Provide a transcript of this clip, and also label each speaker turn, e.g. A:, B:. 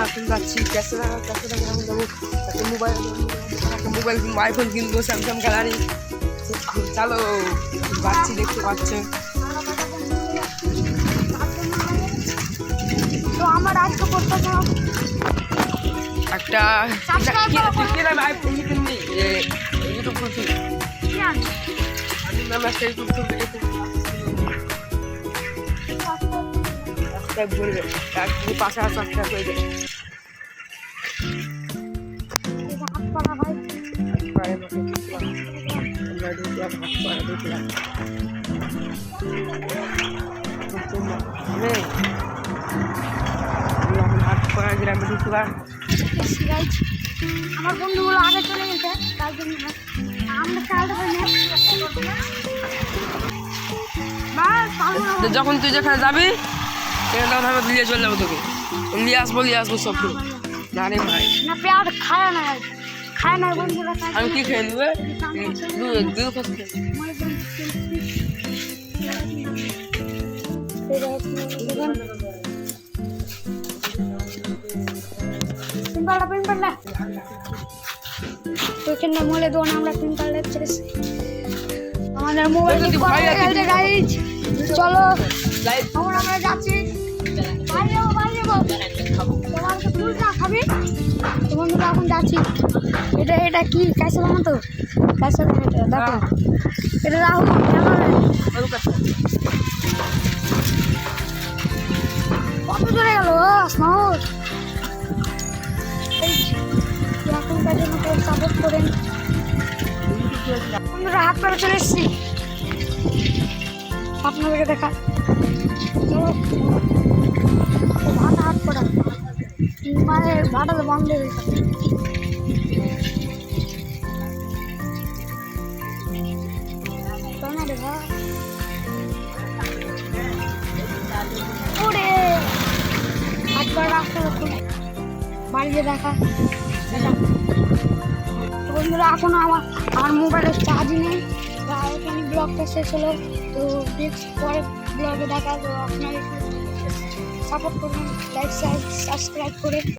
A: এখন যাচ্ছি ক্যাসেরা গ্রামে যাবো। একটা মোবাইল কিনবো, আইফোন কিনবো, স্যামসাং গ্যালারি। চলো যাচ্ছি, দেখতে পাচ্ছ।
B: তো আমার আজকে করতে
A: একটা ইউটিউব খুলছি, ইউটিউব সাবস্ক্রাইব করবে, পাশে সাবস্ক্রাইব করে দেবে। গ্রামে ঢুকলাম।
B: আমার বন্ধুগুলো আগে চলে গেছে, তার জন্য আমরা
A: যখন তুই যেখানে যাবি তখন আমি নিয়ে চলে যাবো, তোকে নিয়ে আসবো সব। না রে ভাই,
B: না পেয়ার খায় না বন্ধুরা।
A: আমি কি খেয়ে নেবে?
B: ওইখানে মলে দোন আমরা পিম্পল লেগেছি। আমাদের মোবাইল চলো এখন আমরা যাচ্ছি। খাবি বন্ধুরা, এখন যাচ্ছি। এটা কি কাইসা বানা? তো কাইসা দেখো, এটা রাহুল কত দূরে গেল স্মাউট। এখন তার জন্য সাপোর্ট করেন বন্ধুরা। হাত পাড়া চলে এসছি আপনাদেরকে দেখা। ভাটা হাত পড়া মানে ভাটাতে বন্ধ হয়ে গেছে। হাত পড়া রাস্তা বাড়িতে দেখা। বন্ধুরা এখন আমার মোবাইলের চার্জ নেই, এখানে ব্লগটা শেষ হলো। তো নেক্সট পরে ব্লগে দেখা। তো আপনারা সাপোর্ট করবেন, লাইক সাবস্ক্রাইব করে।